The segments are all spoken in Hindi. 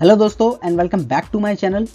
हेलो दोस्तों and welcome back to my channel.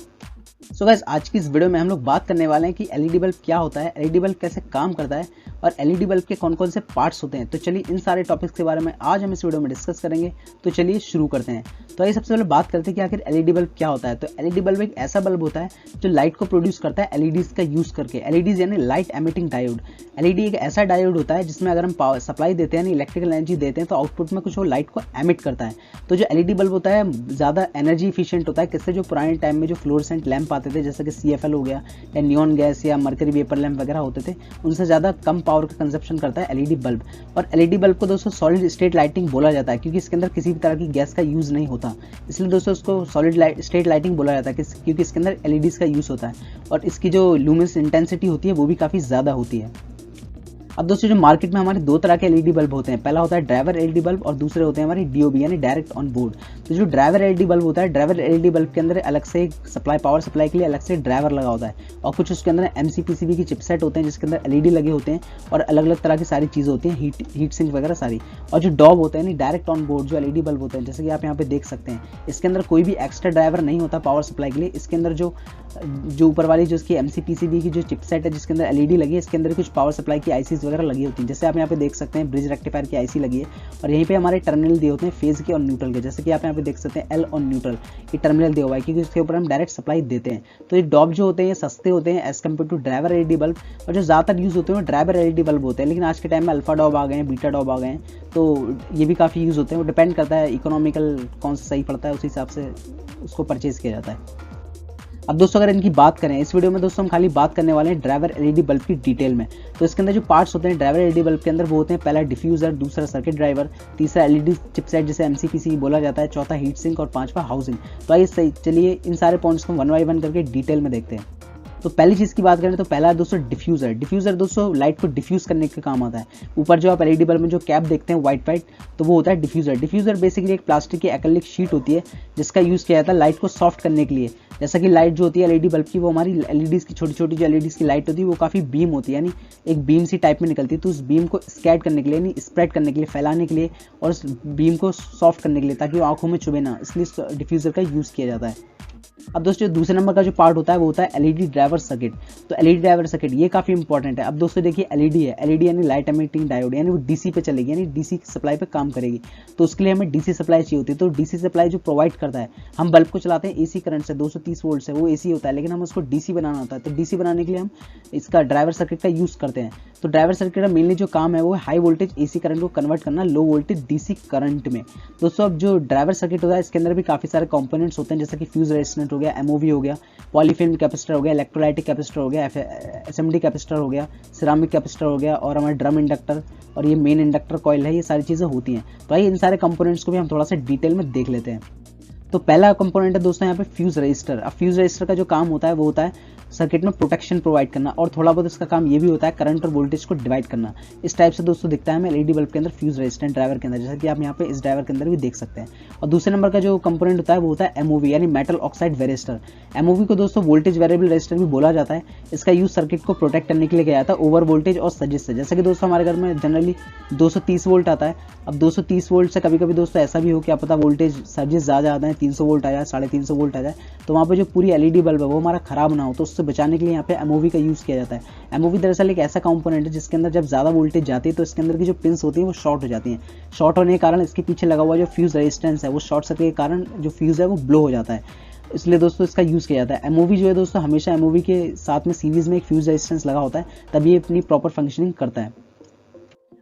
So guys, आज की इस वीडियो में हम लोग बात करने वाले हैं कि एलईडी बल्ब क्या होता है, एलईडी बल्ब कैसे काम करता है और एलईडी बल्ब के कौन कौन से पार्ट्स होते हैं। तो चलिए इन सारे टॉपिक्स के बारे में आज हम इस वीडियो में डिस्कस करेंगे। तो चलिए शुरू करते हैं। तो आइए सबसे पहले बात करते हैं कि आखिर एलईडी बल्ब क्या होता है। तो एलईडी बल्ब एक ऐसा बल्ब होता है जो लाइट को प्रोड्यूस करता है एलईडीज का यूज करके। एलईडीज यानी लाइट एमिटिंग डायोड। एलईडी एक ऐसा डायोड होता है जिसमें अगर हम पावर सप्लाई देते हैं, इलेक्ट्रिकल एनर्जी देते हैं, तो आउटपुट में कुछ वो लाइट को एमिट करता है। तो जो एलईडी बल्ब होता है ज़्यादा एनर्जी इफिशियंट होता है। किससे? जो पुराने टाइम में जो फ्लोरेसेंट लैंप आते थे, जैसे कि CFL हो गया या नियॉन गैस या मर्करी वेपर लैंप वगैरह होते थे, उनसे ज़्यादा कम पावर का कंजप्शन करता है एलईडी बल्ब। और एलईडी बल्ब को दोस्तों सॉलिड स्टेट लाइटिंग बोला जाता है क्योंकि इसके अंदर किसी भी तरह की गैस का यूज़ नहीं होता। इसलिए दोस्तों उसको सॉलिड स्टेट लाइटिंग बोला जाता है क्योंकि इसके अंदर एलईडीज का यूज़ होता है और इसकी जो लूमिनस इंटेंसिटी होती है वो भी काफ़ी ज़्यादा होती है। अब दोस्तों जो मार्केट में हमारे दो तरह के एलईडी बल्ब होते हैं। पहला होता है ड्राइवर एलईडी बल्ब और दूसरे होते हैं हमारे डीओबी यानी डायरेक्ट ऑन बोर्ड। तो जो ड्राइवर एलईडी बल्ब होता है, ड्राइवर एलईडी बल्ब के अंदर अलग से पावर सप्लाई के लिए अलग से ड्राइवर लगा होता है और कुछ उसके अंदर MCPCB की चिपसेट होते हैं जिसके अंदर एलईडी लगे होते हैं और अलग अलग तरह की सारी चीज़ें होती हैं, हीट सिंक वगैरह सारी। और जो डॉब होता है यानी डायरेक्ट ऑन बोर्ड जो एलईडी बल्ब होते हैं, जैसे कि आप यहाँ पे देख सकते हैं, इसके अंदर कोई भी एक्स्ट्रा ड्राइवर नहीं होता पावर सप्लाई के लिए। इसके अंदर जो ऊपर वाली जो इसकी MCPCB की जो चिपसेट है जिसके अंदर एलईडी लगी है, इसके अंदर कुछ पावर सप्लाई की आईसीज वगैरह लगी होती है। जैसे आप यहाँ पे देख सकते हैं ब्रिज रेक्टिफायर की आईसी लगी है और यहीं पे हमारे टर्मिनल दिए होते हैं फेज के और न्यूट्रल के। जैसे कि आप यहाँ पे देख सकते हैं L और न्यूट्रल, ये टर्मिनल दिया हुआ है क्योंकि इसके ऊपर हम डायरेक्ट सप्लाई देते हैं। तो ये डॉब जो होते हैं ये सस्ते होते हैं as compare to driver LED bulb, और जो ज़्यादातर यूज़ होते हैं वो ड्राइवर एलईडी बल्ब होते हैं। लेकिन आज के टाइम में अल्फा डॉब आ गए हैं, बीटा डॉब आ गए हैं, तो ये भी काफ़ी यूज़ होते हैं। वो डिपेंड करता है इकोनॉमिकल कौन सा सही पड़ता है, उसी हिसाब से उसको परचेज़ किया जाता है। अब दोस्तों अगर इनकी बात करें, इस वीडियो में दोस्तों हम खाली बात करने वाले हैं ड्राइवर एलईडी बल्ब की डिटेल में। तो इसके अंदर जो पार्ट्स होते हैं ड्राइवर एलईडी बल्ब के अंदर वो होते हैं, पहला डिफ्यूजर, दूसरा सर्किट ड्राइवर, तीसरा एलईडी चिपसेट जिसे MCPCB बोला जाता है, चौथा हीट सिंक और पांचवा हाउसिंग। तो आइए चलिए इन सारे पॉइंट्स को वन बाय वन करके डिटेल में देखते हैं। तो पहली चीज़ की बात करें तो पहला है दोस्तों डिफ्यूज़र। डिफ्यूज़र दोस्तों लाइट को डिफ्यूज़ करने के काम आता है। ऊपर जो आप एलईडी बल्ब में जो कैप देखते हैं वाइट तो वो होता है डिफ्यूज़र। डिफ्यूज़र बेसिकली एक प्लास्टिक की एक्रिलिक शीट होती है जिसका यूज़ किया जाता है लाइट को सॉफ्ट करने के लिए। जैसा कि लाइट जो होती है एलईडी बल्ब की, वो हमारी एलईडीज़ की छोटी छोटी जो एलईडीज़ की लाइट होती है वो काफ़ी बीम होती है, यानी एक बीम सी टाइप में निकलती है। तो उस बीम को स्कैट करने के लिए, यानी स्प्रेड करने के लिए, फैलाने के लिए और उस बीम को सॉफ्ट करने के लिए ताकि वो आंखों में चुभे ना, इसलिए डिफ्यूज़र का यूज़ किया जाता है। अब दोस्तों दूसरे नंबर का जो पार्ट होता है वो होता है एलईडी ड्राइवर सर्किट। तो एलईडी ड्राइवर सर्किट ये काफ़ी इंपॉर्टेंट है। अब दोस्तों देखिए एलईडी है, एलईडी यानी लाइट एमिटिंग डायोड, यानी वो डीसी पे चलेगी, यानी डीसी सप्लाई पे काम करेगी। तो उसके लिए हमें डीसी सप्लाई चाहिए होती है। तो डीसी सप्लाई जो प्रोवाइड करता है, हम बल्ब को चलाते हैं एसी करंट से 230 वोल्ट से, वो एसी होता है, लेकिन हम उसको डीसी बनाना होता है। तो डीसी बनाने के लिए हम इसका ड्राइवर सर्किट का यूज़ करते हैं। तो ड्राइवर सर्किट का मेनली जो काम है वो हाई वोल्टेज एसी करंट को कन्वर्ट करना लो वोल्टेज डीसी करंट में। दोस्तों अब जो ड्राइवर सर्किट होता है इसके अंदर भी काफ़ी सारे कंपोनेंट्स होते हैं, जैसे कि फ्यूज रेजिस्टेंट हो गया, एमओवी हो गया, पॉलीफिल्म कैपेसिटर हो गया, इलेक्ट्रोलाइटिक कैपेसिटर हो गया, एसएमडी कैपेसिटर हो गया, सिरामिक कैपेसिटर हो गया और हमारा ड्रम इंडक्टर और ये मेन इंडक्टर कॉइल है, ये सारी चीज़ें होती हैं। तो आइए इन सारे कंपोनेंट्स को भी हम थोड़ा सा डिटेल में देख लेते हैं। तो पहला कंपोनेंट है दोस्तों यहाँ पे फ्यूज रजिस्टर। अब फ्यूज रजिस्टर का जो काम होता है वो होता है सर्किट में प्रोटेक्शन प्रोवाइड करना और थोड़ा बहुत इसका काम ये भी होता है करंट और वोल्टेज को डिवाइड करना। इस टाइप से दोस्तों दिखता है हमें एलईडी बल्ब के अंदर फ्यूज रेजिस्टेंट ड्राइवर के अंदर, जैसा कि आप यहाँ पे इस ड्राइवर के अंदर भी देख सकते हैं। और दूसरे नंबर का जो कंपोनेंट होता है वो होता है एमओवी यानी मेटल ऑक्साइड वेरिस्टर। एमओवी को दोस्तों वोल्टेज वेरिएबल रेजिस्टर भी बोला जाता है। इसका यूज सर्किट को प्रोटेक्ट करने के लिए किया जाता है ओवर वोल्टेज और सर्जिस से। जैसे कि दोस्तों हमारे घर में जनरली 230 वोल्ट आता है। अब 230 वोल्ट से कभी कभी दोस्तों ऐसा भी हो कि आप पता वोल्टेज सर्जिस ज़्यादा आता है, 300 वोल्ट आ जाए, 350 वोल्ट आ जाए, तो वहाँ पे जो पूरी एलईडी बल्ब है वो हमारा खराब ना हो, तो उससे बचाने के लिए यहाँ पे एमओवी का यूज़ किया जाता है। एमओवी दरअसल एक ऐसा कंपोनेंट है जिसके अंदर जब ज़्यादा वोल्टेज जाती है तो इसके अंदर की जो पिंस होती है वो शॉर्ट हो जाती हैं। शॉर्ट होने के कारण इसके पीछे लगा हुआ जो फ्यूज रेजिस्टेंस है वो शॉर्ट सर्किट के कारण जो फ्यूज है वो ब्लो हो जाता है, इसलिए दोस्तों इसका यूज़ किया जाता है। एमओवी जो है दोस्तों हमेशा एमओवी के साथ में सीरीज में एक फ्यूज रेजिस्टेंस लगा होता है, तभी ये अपनी प्रॉपर फंक्शनिंग करता है।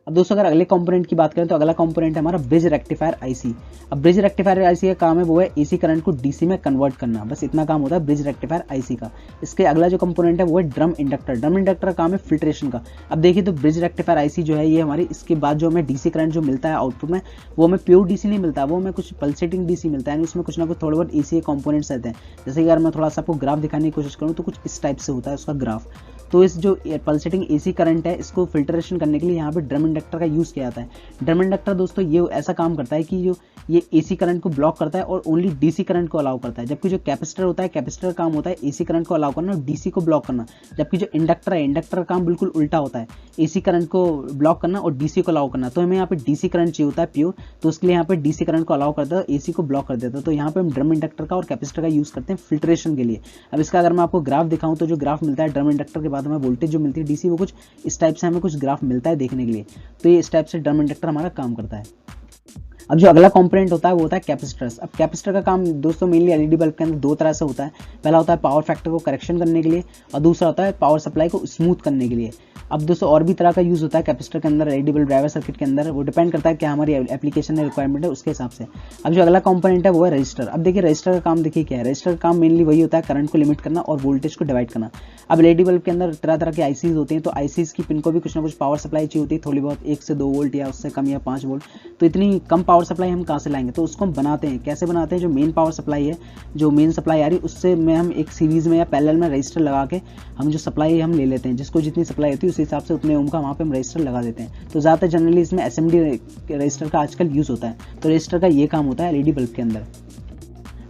अब दोस्तों अगर अगले कंपोनेंट की बात करें तो अगला कंपोनेंट है हमारा ब्रिज रेक्टिफायर आईसी। अब ब्रिज रेक्टिफायर आईसी का काम है वो है एसी करंट को डीसी में कन्वर्ट करना, बस इतना काम होता है ब्रिज रेक्टिफायर आईसी का। इसके अगला जो कंपोनेंट है वो है ड्रम इंडक्टर। ड्रम इंडक्टर का काम है फिल्ट्रेशन का। अब देखिए तो ब्रिज रेक्टिफायर आईसी जो है ये हमारी, इसके बाद जो हमें डीसी करंट जो मिलता है आउटपुट में वो हमें प्योर डीसी नहीं मिलता, वो हमें कुछ पल्सेटिंग डीसी मिलता है, उसमें कुछ ना कुछ थोड़े बहुत एसी कंपोनेंट्स रहते हैं। जैसे कि अगर मैं थोड़ा सा आपको ग्राफ दिखाने की कोशिश करूँ तो कुछ इस टाइप से होता है उसका ग्राफ। तो इस जो पल्सेटिंग एसी करंट है इसको फिल्ट्रेशन करने के लिए यहाँ पे ड्रम इंडक्टर का यूज़ किया जाता है। ड्रम इंडक्टर दोस्तों ये ऐसा काम करता है कि जो ये एसी करंट को ब्लॉक करता है और ओनली डीसी करंट को अलाउ करता है, जबकि जो कैपेसिटर होता है, कैपेसिटर का काम होता है एसी करंट को अलाउ करना और डीसी को ब्लॉक करना, जबकि जो इंडक्टर है, इंडक्टर का काम बिल्कुल उल्टा होता है, एसी करंट को ब्लॉक करना और डीसी को अलाउ करना। तो हमें यहाँ पे डीसी करंट चाहिए होता है प्योर, तो उसके लिए यहाँ पे डीसी करंट को अलाउ करता है, एसी को ब्लॉक कर देता है। तो यहाँ पे हम ड्रम इंडक्टर का और कैपेसिटर का यूज़ करते हैं फिल्ट्रेशन के लिए। अब इसका अगर मैं आपको ग्राफ दिखाऊं तो जो ग्राफ मिलता है ड्रम इंडक्टर के बाद हमें वोल्टेज जो मिलती है डीसी, वो कुछ इस टाइप से हमें कुछ ग्राफ मिलता है देखने के लिए। तो ये इस टाइप से ड्रम इंडक्टर हमारा काम करता है। अब जो अगला कंपोनेंट होता है वो होता है कैपेसिटर्स। अब कैपेसिटर का काम दोस्तों मेनली एलईडी बल्ब के अंदर दो तरह से होता है। पहला होता है पावर फैक्टर को करेक्शन करने के लिए और दूसरा होता है पावर सप्लाई को स्मूथ करने के लिए। अब दोस्तों और भी तरह का यूज़ होता है कैपेसिटर के अंदर, एलईडी बल्ब ड्राइवर सर्किट के अंदर, वो डिपेंड करता है क्या हमारी एप्लीकेशन है, रिक्वायरमेंट है, उसके हिसाब से। अब जो अगला कंपोनेंट है वो है रजिस्टर। अब देखिए रजिस्टर का काम देखिए क्या है। रजिस्टर का काम मेनली वही होता है करंट को लिमिट करना और वोल्टेज को डिवाइड करना। अब एलईडी बल्ब के अंदर तरह तरह के आईसीज होते हैं, तो आईसीज की पिन को भी कुछ ना कुछ पावर सप्लाई चाहिए होती है, थोड़ी बहुत 1 से 2 वोल्ट या उससे कम या 5 वोल्ट। तो इतनी कम पावर सप्लाई हम कहाँ से लाएंगे, तो उसको हम बनाते हैं। कैसे बनाते हैं, जो मेन पावर सप्लाई है, जो मेन सप्लाई आ रही है उससे में हम एक सीरीज में या पैरेलल में रजिस्टर लगा के हम जो सप्लाई हम ले लेते हैं, जिसको जितनी सप्लाई होती है उस हिसाब से उतने ओम का वहाँ पे हम रजिस्टर लगा देते हैं। तो ज़्यादातर जनरली इसमें एसएमडी रजिस्टर का आजकल यूज़ होता है। तो रजिस्टर का ये काम होता है एलईडी बल्ब के अंदर।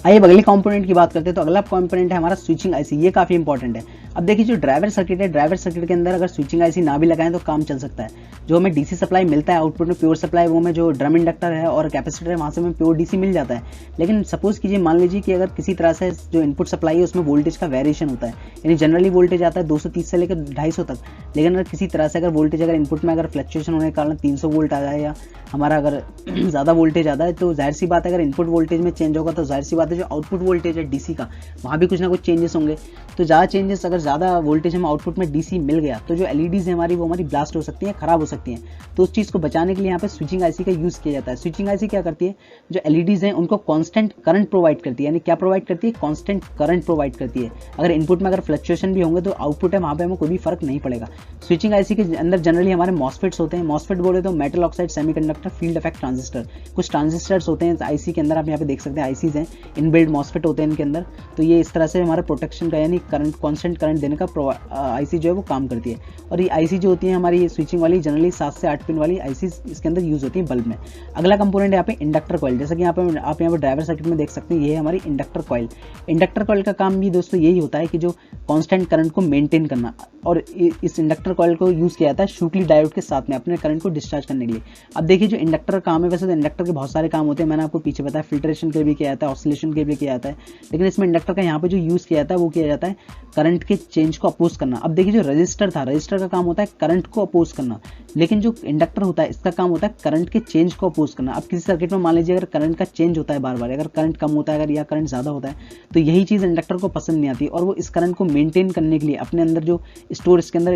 आइए अगले कंपोनेंट की बात करते हैं। तो अगला कंपोनेंट है हमारा स्विचिंग आईसी। ये काफ़ी इंपॉर्टेंट है। अब देखिए जो ड्राइवर सर्किट है, ड्राइवर सर्किट के अंदर अगर स्विचिंग आईसी ना भी लगाएं तो काम चल सकता है। जो हमें डीसी सप्लाई मिलता है आउटपुट में प्योर सप्लाई, वो में जो ड्रम इंडक्टर है और कैपेसिटर है वहाँ से हमें प्योर डीसी मिल जाता है। लेकिन सपोज कीजिए, मान लीजिए कि अगर किसी तरह से जो इनपुट सप्लाई है उसमें वोल्टेज का वेरिएशन होता है, यानी जनरली वोल्टेज आता है 230 से लेकर 250 तक, लेकिन अगर किसी तरह से अगर वोल्टेज अगर इनपुट में अगर फ्लक्चुएशन होने के कारण 300 वोल्ट आ जाए या हमारा अगर ज़्यादा वोल्टेज आता है, तो जाहिर सी बात है अगर इनपुट वोल्टेज में चेंज होगा तो जाहिर सी बात है जो आउटपुट वोल्टेज है डीसी का वहाँ भी कुछ ना कुछ चेंजेस होंगे। तो ज़्यादा चेंजेस, अगर ज़्यादा वोल्टेज हम आउटपुट में डीसी मिल गया तो जो एलईडीज है हमारी वो हमारी ब्लास्ट हो सकती हैं, खराब हो सकती हैं। तो उस चीज़ को बचाने के लिए यहाँ पे स्विचिंग आईसी का यूज़ किया जाता है। स्विचिंग आईसी क्या करती है, जो एलईडीज हैं उनको कांस्टेंट करंट प्रोवाइड करती है। यानी क्या प्रोवाइड करती है, कांस्टेंट करंट प्रोवाइड करती है। अगर इनपुट में अगर फ्लक्चुएशन भी होंगे तो आउटपुट है वहाँ पे हमें कोई भी फर्क नहीं पड़ेगा। स्विचिंग आईसी के अंदर जनरली हमारे मॉसफेट्स होते हैं। मॉसफेट बोले तो metal oxide semiconductor field effect transistor, कुछ ट्रांजिस्टर्स होते हैं आईसी के अंदर। आप यहाँ पे देख सकते हैं आईसीज हैं, इनबिल्ड मॉसफेट होते हैं इनके अंदर। तो ये इस तरह से हमारे प्रोटेक्शन का यानी करंट, कांस्टेंट करंट देने का आईसी जो है वो काम करती है। और ये आईसी जो होती है हमारी स्विचिंग वाली, जनरली 7 से 8 पिन वाली आईसी इसके अंदर यूज होती है बल्ब में। अगला कंपोनेंट यहाँ पे इंडक्टर कॉइल। जैसा कि यहाँ पे आप यहाँ पे ड्राइवर सर्किट में देख सकते हैं, ये है हमारी इंडक्टर कॉइल। इंडक्टर कॉइल का काम भी दोस्तों यही होता है कि जो कांस्टेंट करंट को मेंटेन करना, और इस इंडक्टर कॉइल को यूज किया जाता है शूकली डायोड के साथ में अपने करंट को डिस्चार्ज करने के लिए। अब देखिए जो इंडक्टर का काम है, वैसे तो इंडक्टर के बहुत सारे काम होते हैं, मैंने आपको पीछे बताया, फिल्ट्रेशन के लिए भी किया जाता है, ऑसिलेशन के लिए भी किया जाता है, लेकिन इसमें इंडक्टर का यहाँ पे जो यूज किया जाता है वो किया जाता है करंट के चेंज को अपोज करना। अब देखिए जो रजिस्टर था, रजिस्टर का काम होता है करंट को अपोज करना, लेकिन जो इंडक्टर होता है इसका काम होता है करंट के चेंज को अपोज करना। अब किसी सर्किट में मान लीजिए अगर करंट का चेंज होता है बार बार, अगर करंट कम होता है अगर या करंट ज़्यादा होता है, तो यही चीज़ इंडक्टर को पसंद नहीं आती और वो इस करंट को मेंटेन करने के लिए अपने अंदर जो स्टोर इसके अंदर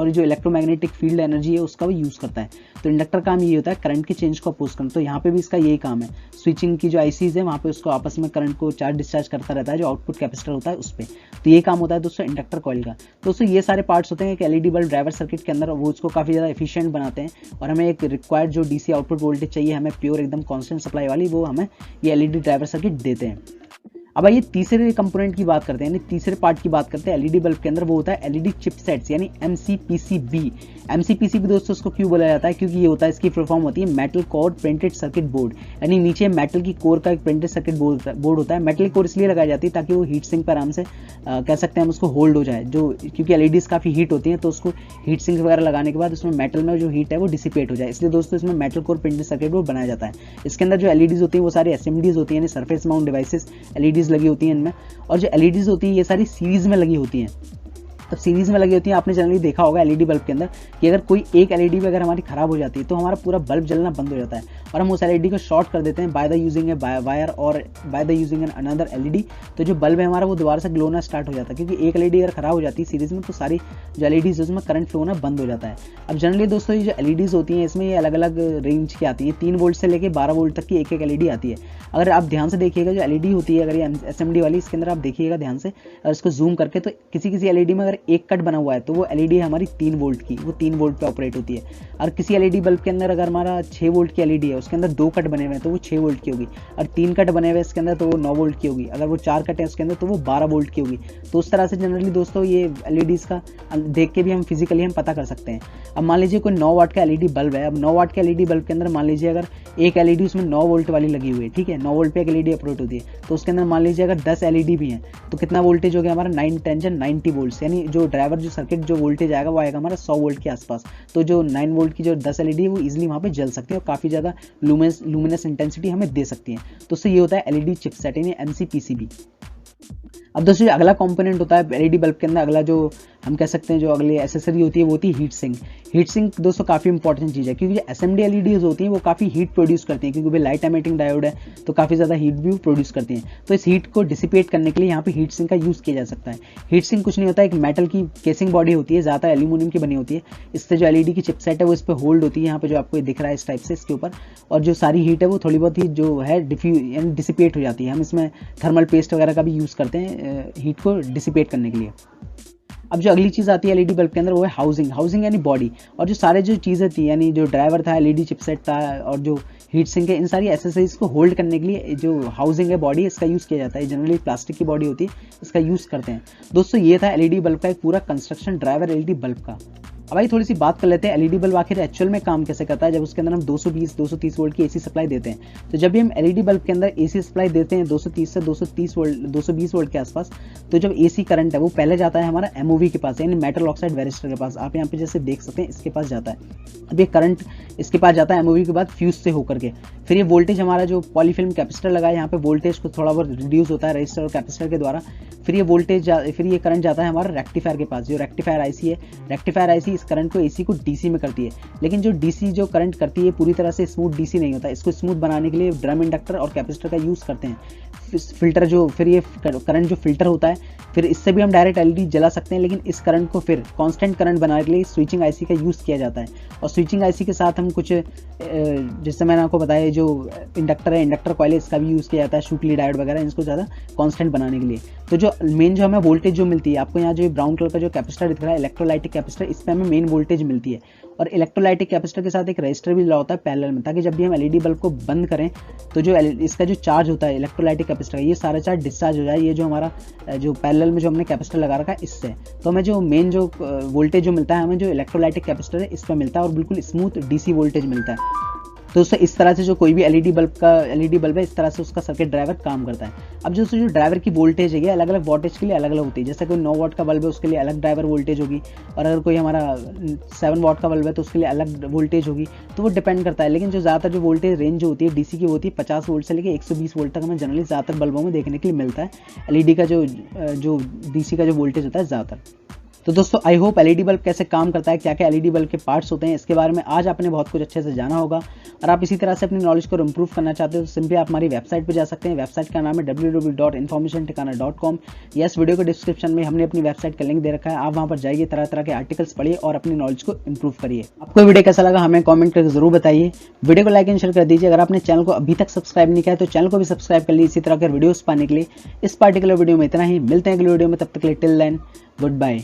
जो इलेक्ट्रोमैग्नेटिक फील्ड एनर्जी है उसका वो यूज़ करता है। तो इंडक्टर काम ये होता है करंट के चेंज को अपोज करना। तो यहाँ पे भी इसका यही काम है। स्विचिंग की जो आईसीज है वहाँ पे उसको आपस में करंट को चार्ज डिस्चार्ज करता रहता है, जो आउटपुट कैपेसिटर होता है उस पर। तो ये काम होता है दोस्तों इंडक्टर कॉइल का। दोस्तों ये सारे पार्ट्स होते हैं कि एलईडी बल्ब ड्राइवर सर्किट के अंदर वो उसको काफ़ी ज़्यादा एफिशिएंट बनाते हैं और हमें एक रिक्वायर्ड जो डीसी आउटपुट वोल्टेज चाहिए हमें प्योर एकदम कांस्टेंट सप्लाई वाली, वो हमें ये एलईडी ड्राइवर सर्किट देते हैं। अब आइए तीसरे कंपोनेंट की बात करते हैं, यानी तीसरे पार्ट की बात करते हैं एलईडी बल्ब के अंदर, वो होता है एलईडी चिपसेट्स यानी एमसीपीसीबी। एमसीपीसीबी दोस्तों उसको क्यों बोला जाता है, क्योंकि ये होता है, इसकी फुल फॉर्म होती है metal core printed circuit board, यानी नीचे मेटल की कोर का एक प्रिंटेड सर्किट बोर्ड होता है। मेटल की कोर इसलिए लगाई जाती है ताकि वो हीट सिंक पर आराम से कह सकते हैं हम उसको होल्ड हो जाए, जो क्योंकि एलईडीज काफ़ी हीट होती हैं तो उसको हीट सिंक वगैरह लगाने के बाद उसमें मेटल में जो हीट है वो डिसिपेट हो जाए, इसलिए दोस्तों इसमें metal core printed circuit board बनाया जाता है। इसके अंदर जो एलईडीज होती हैं वो सारी एसएमडीज होती हैं, यानी सरफेस माउंट डिवाइसेस एलईडीज लगी होती हैं इनमें। और जो एलईडीज होती हैं ये सारी सीरीज में लगी होती हैं। तब सीरीज में लगी होती है, आपने जनरली देखा होगा एलईडी बल्ब के अंदर कि अगर कोई एक एलईडी भी अगर हमारी खराब हो जाती है तो हमारा पूरा बल्ब जलना बंद हो जाता है और हम उस एलईडी को शॉर्ट कर देते हैं by the using a wire और by the using an another LED. तो जो बल्ब है हमारा वो दोबारा से ग्लो होना स्टार्ट हो जाता है, क्योंकि एक एलईडी अगर खराब हो जाती है सीरीज में तो सारी जो एलईडीज है उसमें करंट फ्लो होना बंद हो जाता है। अब जनरली दोस्तों ये जो एलईडीज होती हैं इसमें ये अलग अलग रेंज की आती है, 3 वोल्ट से लेकर 12 वोल्ट तक की एक एलईडी आती है। अगर आप ध्यान से देखिएगा जो एलईडी होती है, अगर ये एसएमडी वाली, इसके अंदर आप देखिएगा ध्यान से और इसको जूम करके, तो किसी एलईडी में अगर एक कट बना हुआ है तो वो एलईडी है हमारी 3 वोल्ट की, वो 3 वोल्ट पे ऑपरेट होती है। और किसी एलईडी बल्ब के अंदर अगर हमारा 6 वोल्ट की एलईडी है, उसके अंदर 2 कट बने हुए हैं तो वो 6 वोल्ट की होगी, और 3 कट बने हुए हैं इसके अंदर तो वो 9 वोल्ट की होगी, अगर वो 4 कट है उसके अंदर तो वो 12 वोल्ट की होगी। तो उस तरह से जनरली दोस्तों ये एलईडीज़ का देख के भी हम फिजिकली हम पता कर सकते हैं। अब मान लीजिए कोई 9 वाट का एलईडी बल्ब है, अब 9 वाट के एलईडी बल्ब के अंदर मान लीजिए अगर एक एलईडी उसमें 9 वोल्ट वाली लगी हुई है, ठीक है, 9 वोल्ट पे एक एलईडी ऑपरेट होती है, तो उसके अंदर मान लीजिए अगर 10 एलईडी भी हैं तो कितना वोल्टेज हो गया हमारा 9 10 90 वोल्ट, यानी जो ड्राइवर जो सर्किट जो वोल्टेज आएगा वो आएगा हमारा 100 वोल्ट के आसपास। तो जो 9 वोल्ट की जो 10 एलईडी है वो इजीली वहाँ पे जल सकती है और काफ़ी ज़्यादा लुमिनस इंटेंसिटी हमें दे सकती है। तो उससे ये होता है एलईडी चिपसेट यानी एमसीपीसीबी। अब दोस्तों जो अगला कंपोनेंट होता है एलईडी बल्ब के अंदर, अगला जो हम कह सकते हैं जो अगली एसेसरी होती है वो होती है हीट सिंक। हीट सिंक दोस्तों काफ़ी इंपॉर्टेंट चीज़ है, क्योंकि जो एसएमडी एलईडीज होती हैं वो काफ़ी हीट प्रोड्यूस करती हैं, क्योंकि भाई लाइट एमिटिंग डायोड है तो काफ़ी ज़्यादा हीट भी प्रोड्यूस करती हैं। तो इस हीट को डिसिपेट करने के लिए यहाँ पे हीट सिंक का यूज़ किया जा सकता है। हीट सिंक कुछ नहीं होता, एक मेटल की केसिंग बॉडी होती है, ज़्यादा एल्यूमिनियम की बनी होती है, इससे जो एलईडी की चिपसेट है वो इस पर होल्ड होती है, यहाँ पे जो आपको दिख रहा है इस टाइप से इसके ऊपर, और जो सारी हीट है वो थोड़ी बहुत ही जो है डिसिपेट हो जाती है। हम इसमें थर्मल पेस्ट वगैरह का भी यूज़ करते हैं हीट को डिसिपेट करने के लिए। अब जो अगली चीज़ आती है एलईडी बल्ब के अंदर वो है हाउसिंग। हाउसिंग यानी बॉडी, और जो सारे जो चीज़ें थी यानी जो ड्राइवर था, एलईडी चिपसेट था और जो हीट सिंक है, इन सारी एसेसरीज को होल्ड करने के लिए जो हाउसिंग है बॉडी, इसका यूज़ किया जाता है। जनरली प्लास्टिक की बॉडी होती है, इसका यूज़ करते हैं। दोस्तों ये था एलईडी बल्ब का एक पूरा कंस्ट्रक्शन ड्राइवर एलईडी बल्ब का। अब भाई थोड़ी सी बात कर लेते हैं एलईडी बल्ब आखिर एक्चुअल में काम कैसे करता है। जब उसके अंदर हम 220-230 वोल्ट की एसी सप्लाई देते हैं, तो जब भी हम एलईडी बल्ब के अंदर एसी सप्लाई देते हैं 230 से 230 वोल्ट 220 वोल्ट के आसपास, तो जब एसी करंट है वो पहले जाता है हमारा एमओवी के पास, यानी मेटल ऑक्साइड वेरिस्टर के पास। आप यहाँ पे जैसे देख सकते हैं इसके पास जाता है, अब ये करंट इसके पास जाता है एमओवी के बाद फ्यूज से होकर के, फिर ये वोल्टेज हमारा जो पॉलीफिल्म कैपेसिटर लगा है यहाँ पे वोल्टेज को थोड़ा बहुत रिड्यूस होता है रजिस्टर और कैपेसिटर के द्वारा, फिर ये करंट जाता है हमारा रेक्टिफायर के पास। जो रेक्टिफायर आईसी है, रेक्टिफायर आईसी इस करंट को एसी को डीसी में करती है, लेकिन जो डीसी जो करंट करती है पूरी तरह से स्मूथ डीसी नहीं होता। इसको स्मूथ बनाने के लिए ड्रम इंडक्टर और कैपेसिटर का यूज़ करते हैं। फिल्टर जो फिर ये करंट जो फिल्टर होता है, फिर इससे भी हम डायरेक्ट एलईडी जला सकते हैं, लेकिन इस करंट को फिर कांस्टेंट करंट बनाने के लिए स्विचिंग आईसी का यूज़ किया जाता है। और स्विचिंग आईसी के साथ हम कुछ जैसे मैंने आपको बताया जो इंडक्टर है, इंडक्टर कॉइल है, इसका भी यूज़ किया जाता है, शूकली डायोड वगैरह, इसको ज़्यादा कांस्टेंट बनाने के लिए। तो जो मेन जो हमें वोल्टेज जो मिलती है, आपको यहाँ जो ब्राउन कलर का जो कैपेसिटर दिख रहा है इलेक्ट्रोलाइटिक कैपेसिटर, इस पर हमें मेन वोल्टेज मिलती है। और इलेक्ट्रोलाइटिक कैपेसिटर के साथ एक रजिस्टर भी लगा होता है पैरेलल में, ताकि जब भी हम एलईडी बल्ब को बंद करें तो जो इसका जो चार्ज होता है इलेक्ट्रोलाइटिक कैपेसिटर का, ये सारा चार्ज डिस्चार्ज हो जाए। ये जो हमारा जो पैरेलल में जो हमने कैपेसिटर लगा रखा है इससे, तो हमें जो मेन जो वोल्टेज जो मिलता है, हमें जो इलेक्ट्रोलाइटिक कैपेसिटर है इस पर मिलता है और बिल्कुल स्मूथ डीसी वोल्टेज मिलता है। तो उससे इस तरह से जो कोई भी एलईडी बल्ब है इस तरह से उसका सर्किट ड्राइवर काम करता है। अब जो ड्राइवर की वोल्टेज है ये अलग अलग वोल्टेज के लिए अलग अलग होती है। जैसे कोई 9 वाट का बल्ब है उसके लिए अलग ड्राइवर वोल्टेज होगी, और अगर कोई हमारा 7 वाट का बल्ब है तो उसके लिए अलग वोल्टेज होगी। तो वो डिपेंड करता है, लेकिन जो ज़्यादातर जो वोल्टेज रेंज जो होती है डीसी की होती है 50 वोल्ट से लेकर 120 वोल्ट तक हमें जनरली ज़्यादातर बल्बों में देखने के लिए मिलता है। एलईडी का जो डीसी का जो वोल्टेज होता है ज़्यादातर। तो दोस्तों आई होप एलईडी बल्ब कैसे काम करता है, क्या क्या एलईडी बल्ब के पार्ट्स होते हैं, इसके बारे में आज आपने बहुत कुछ अच्छे से जाना होगा। और आप इसी तरह से अपनी नॉलेज को इंप्रूव करना चाहते हो तो सिंपली आप हमारी वेबसाइट पर जा सकते हैं। वेबसाइट का नाम है www.informationthikana.com। यस, वीडियो के डिस्क्रिप्शन में हमने अपनी वेबसाइट का लिंक दे रखा है, आप वहाँ पर जाइए, तरह तरह के आर्टिकल्स पढ़िए और अपनी नॉलेज को इंप्रूव करिए। आपको वीडियो कैसा लगा हमें कॉमेंट करके जरूर बताइए। वीडियो को लाइक एंड शेयर कर दीजिए। अगर आपने चैनल को अभी तक सब्सक्राइब नहीं किया तो चैनल को भी सब्सक्राइब कर लीजिए इसी तरह के वीडियोस पाने के लिए। इस पार्टिकुलर वीडियो में इतना ही, मिलते हैं अगले वीडियो में, तब तक के लिए टिल देन गुड बाय।